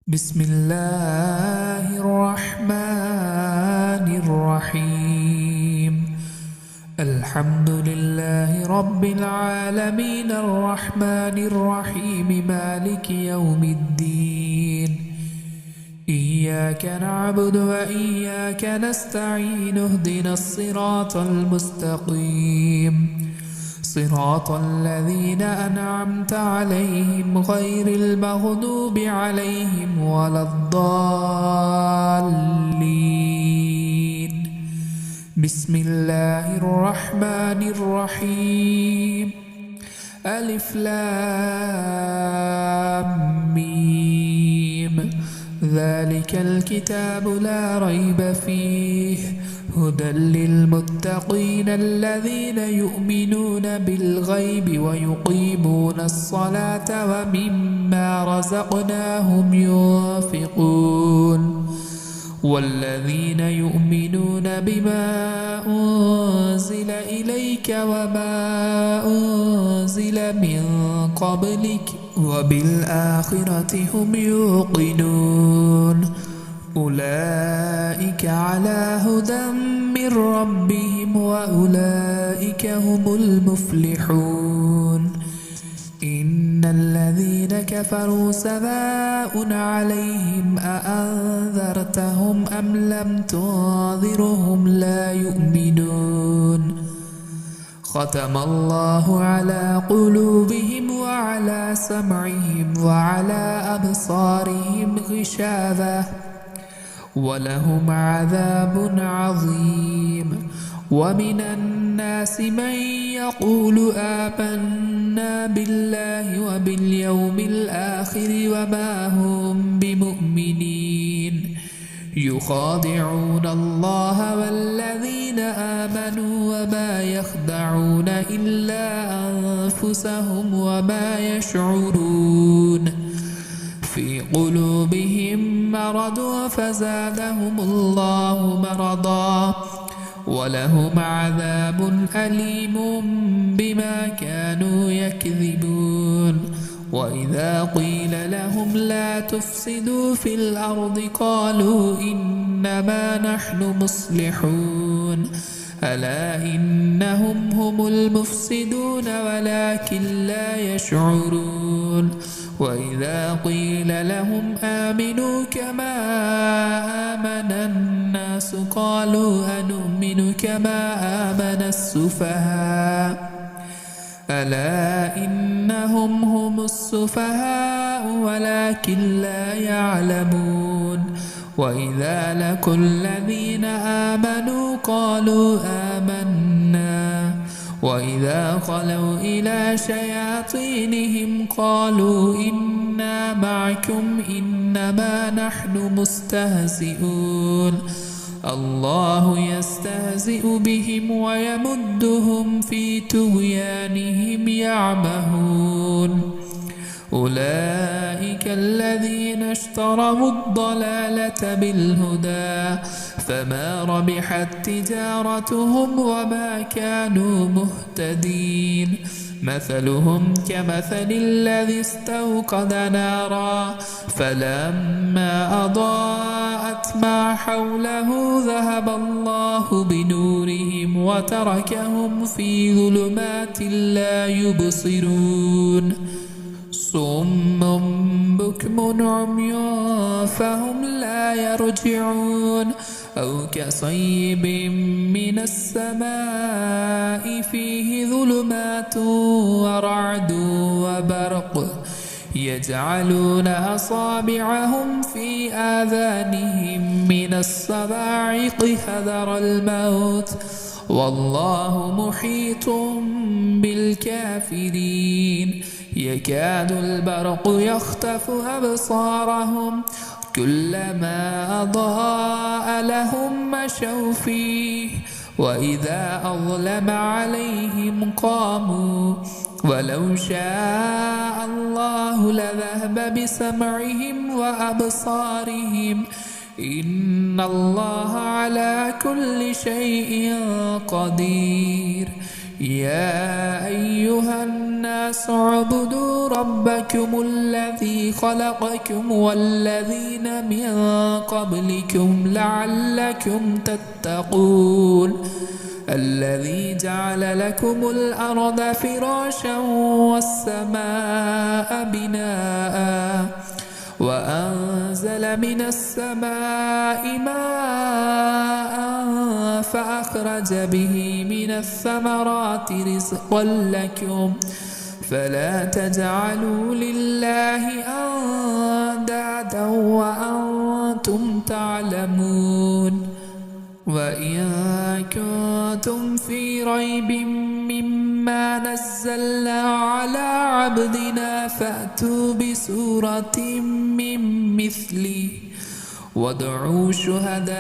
بسم الله الرحمن الرحيم. الحمد لله رب العالمين الرحمن الرحيم مالك يوم الدين. إياك نعبد وإياك نستعين اهدنا الصراط المستقيم صراط الذين أنعمت عليهم غير المغضوب عليهم ولا الضالين. بسم الله الرحمن الرحيم. ألف لام ميم. ذلك الكتاب لا ريب فيه هدى للمتقين الذين يؤمنون بالغيب ويقيمون الصلاة ومما رزقناهم ينفقون والذين يؤمنون بما أنزل إليك وما أنزل من قبلك وبالآخرة هم يوقنون. أولئك على هدى من ربهم وأولئك هم المفلحون. إن الذين كفروا سواء عليهم أأنذرتهم أم لم تنذرهم لا يؤمنون. ختم الله على قلوبهم وعلى سمعهم وعلى أبصارهم غشاوة ولهم عذاب عظيم. ومن الناس من يقول آمنا بالله وباليوم الآخر وما هم بمؤمنين يخادعون الله والذين آمنوا وما يخدعون إلا أنفسهم وما يشعرون. في قلوبهم مرض فزادهم الله مرضا ولهم عذاب أليم بما كانوا يكذبون. وإذا قيل لهم لا تفسدوا في الأرض قالوا إنما نحن مصلحون ألا إنهم هم المفسدون ولكن لا يشعرون. وإذا قيل لهم آمنوا كما آمن الناس قالوا أنؤمن كما آمن السفهاء ألا إنهم هم السفهاء ولكن لا يعلمون. وإذا لقوا الذين آمنوا قالوا آمنا وإذا خلوا إلى شياطينهم قالوا إنا معكم إنما نحن مستهزئون. الله يستهزئ بهم ويمدهم في طغيانهم يعمهون. أولئك الذين اشتروا الضلالة بالهدى فما ربحت تجارتهم وما كانوا مهتدين. مثلهم كمثل الذي استوقد نارا فلما أضاءت ما حوله ذهب الله بنورهم وتركهم في ظلمات لا يبصرون. صم بكم عمي فهم لا يرجعون. أو كصيب من السماء فيه ظلمات ورعد وبرق يجعلون أصابعهم في آذانهم من الصواعق حذر الموت والله محيط بالكافرين. يكاد البرق يخطف أبصارهم كلما أضاء لهم مشوا فيه وإذا أظلم عليهم قاموا ولو شاء الله لذهب بسمعهم وأبصارهم إن الله على كل شيء قدير. يا أيها الناس اعبدوا ربكم الذي خلقكم والذين من قبلكم لعلكم تتقون الذي جعل لكم الأرض فراشا والسماء بناء وأنزل من السماء ماء فأخرج به من الثمرات رزقا لكم فلا تجعلوا لله أندادا وأنتم تعلمون وإن كنتم في ريب مما نزلنا على عبدنا فأتوا بسورة من مثله وادعوا شهداءكم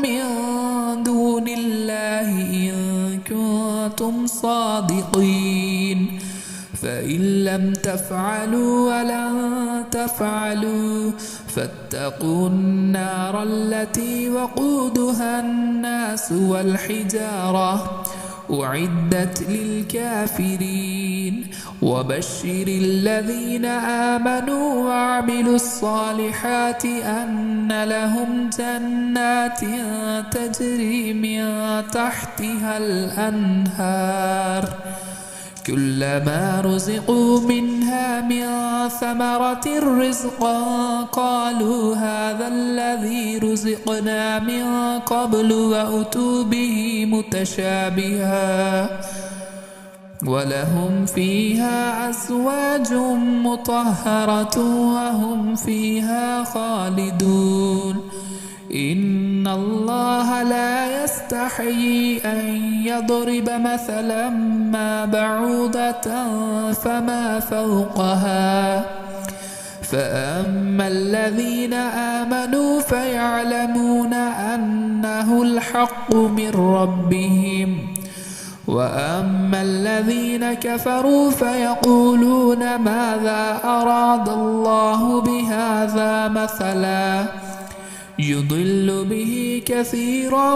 من دون الله إن كنتم صادقين فإن لم تفعلوا ولن تفعلوا فاتقوا النار التي وقودها الناس والحجارة أعدت للكافرين وبشر الذين آمنوا وعملوا الصالحات أن لهم جنات تجري من تحتها الأنهار كلما رزقوا منها من ثمرة رزقا قالوا هذا الذي رزقنا من قبل وأتوا به متشابها ولهم فيها أزواج مطهرة وهم فيها خالدون إن الله لا يستحيي أن يضرب مثلا ما بعوضة فما فوقها فأما الذين آمنوا فيعلمون أنه الحق من ربهم وأما الذين كفروا فيقولون ماذا أراد الله بهذا مثلا يضل به كثيرا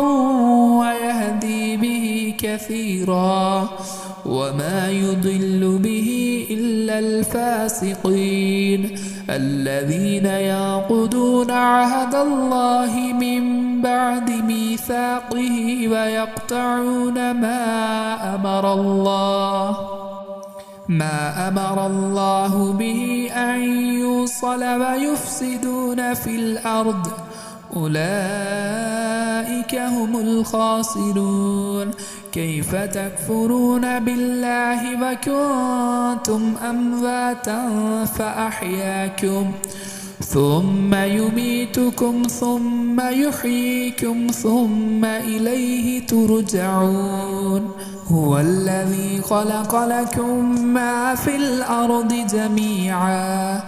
ويهدي به كثيرا وما يضل به إلا الفاسقين الذين ينقضون عهد الله من بعد ميثاقه ويقطعون ما أمر الله به أن يوصل ويفسدون في الأرض أولئك هم الخاسرون كيف تكفرون بالله وكنتم أمواتا فأحياكم ثم يميتكم ثم يحييكم ثم إليه ترجعون هو الذي خلق لكم ما في الأرض جميعا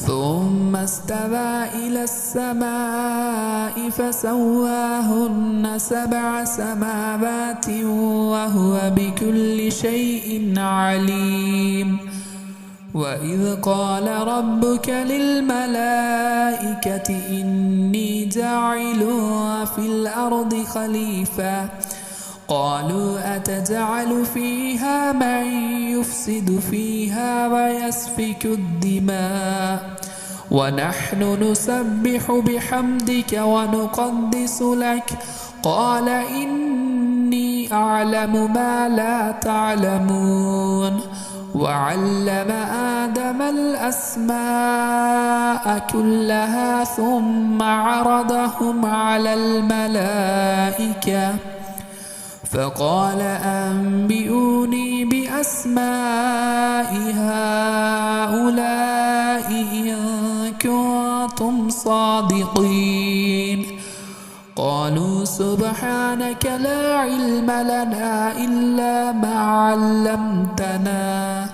ثم استوى إلى السماء فسواهن 7 سماوات وهو بكل شيء عليم وإذ قال ربك للملائكة إني جاعل في الأرض خليفة قالوا أتجعل فيها من يفسد فيها ويسفك الدماء ونحن نسبح بحمدك ونقدس لك قال إني أعلم ما لا تعلمون وعلم آدم الأسماء كلها ثم عرضهم على الملائكة فقال أنبئوني بأسماء هؤلاء إن كنتم صادقين قالوا سبحانك لا علم لنا إلا ما علمتنا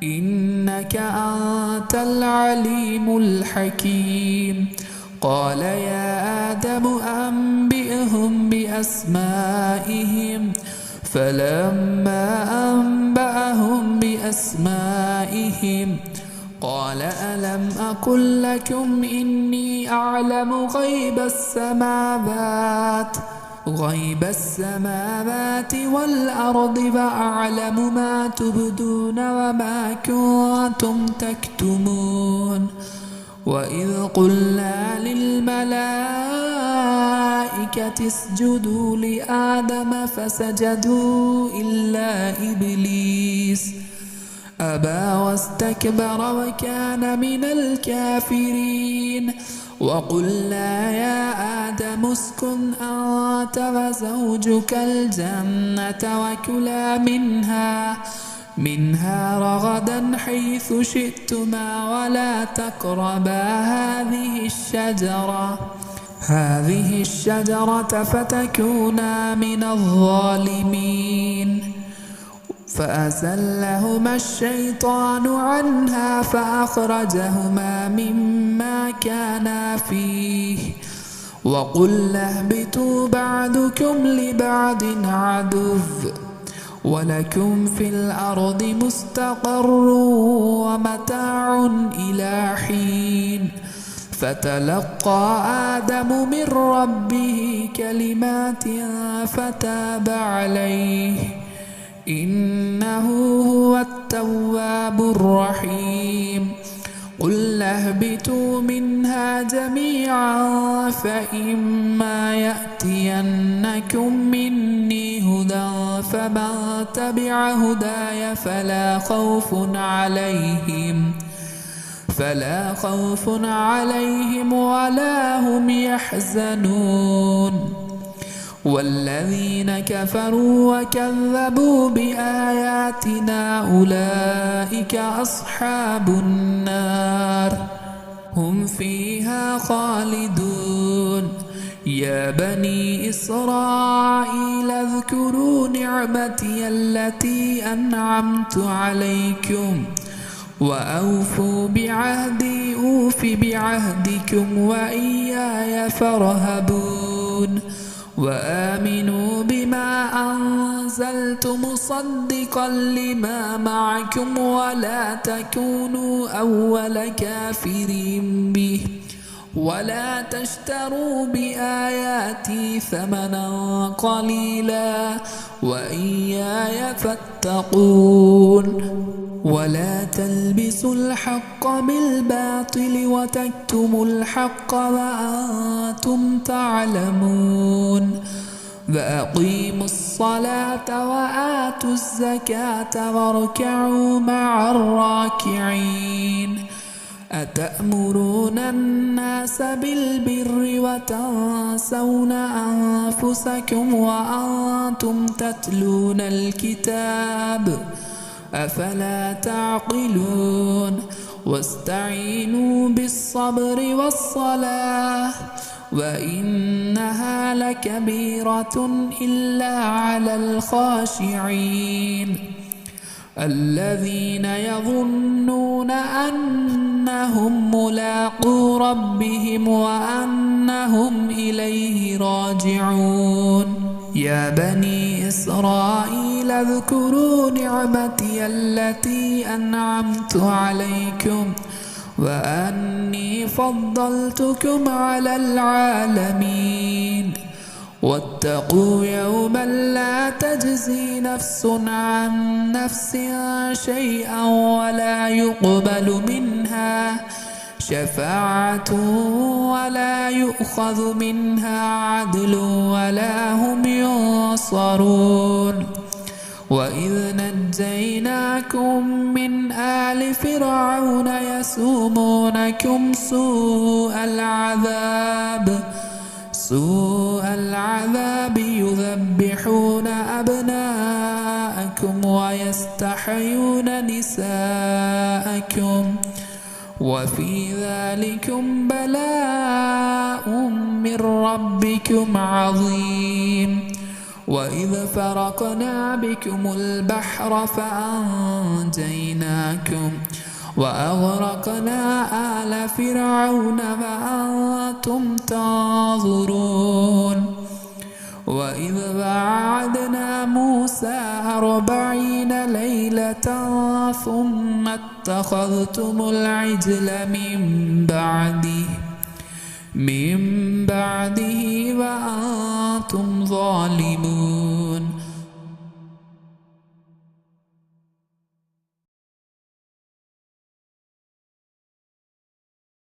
إنك أنت العليم الحكيم قال يا آدم أنبئهم بأسمائهم فلما أنبأهم بأسمائهم قال ألم أقل لكم إني أعلم غيب السماوات غيب السماوات والأرض فأعلم ما تبدون وما كنتم تكتمون وإذ قلنا للملائكة اسجدوا لآدم فسجدوا إلا إبليس أبى واستكبر وكان من الكافرين وقلنا يا آدم اسكن أنت وزوجك الجنة وكلا منها رغدا حيث شئتما ولا تقربا هذه الشجرة فتكونا من الظالمين فأزلهما الشيطان عنها فأخرجهما مما كانا فيه وقلنا اهبطوا بعضكم لبعض عدو ولكم في الأرض مستقر ومتاع إلى حين فتلقى آدم من ربه كلمات فتاب عليه إنه هو التواب الرحيم قلنا اهبطوا منها جميعا فإما يأتينكم مني هدى فمن تبع هداي فلا خوف عليهم ولا هم يحزنون والذين كفروا وكذبوا بآياتنا أولئك أصحاب النار هم فيها خالدون يا بني إسرائيل اذكروا نعمتي التي أنعمت عليكم وأوفوا بعهدي أوف بعهدكم وإياي فارهبون وآمنوا بما أنزلت مصدقا لما معكم ولا تكونوا أول كافر به ولا تشتروا بآياتي ثمنا قليلا وإياي فاتقون ولا تلبسوا الحق بالباطل وتكتموا الحق وأنتم تعلمون وأقيموا الصلاة وآتوا الزكاة واركعوا مع الراكعين أتأمرون الناس بالبر وتنسون أنفسكم وأنتم تتلون الكتاب أفلا تعقلون واستعينوا بالصبر والصلاة وإنها لكبيرة إلا على الخاشعين الذين يظنون أنهم ملاقو ربهم وأنهم إليه راجعون يا بني إسرائيل اذكروا نعمتي التي أنعمت عليكم وأني فضلتكم على العالمين واتقوا يوما لا تجزي نفس عن نفس شيئا ولا يقبل منها شفاعة ولا يؤخذ منها عدل ولا هم ينصرون وإذ نجيناكم من آل فرعون يسومونكم سوء العذاب يذبحون أبناءكم ويستحيون نساءكم وفي ذلكم بلاء من ربكم عظيم وإذ فرقنا بكم البحر فأنجيناكم وأغرقنا آل فرعون وأنتم تنظرون وإذ وعدنا موسى 40 ليلة ثم اتخذتم العجل من بعده وأنتم ظالمون.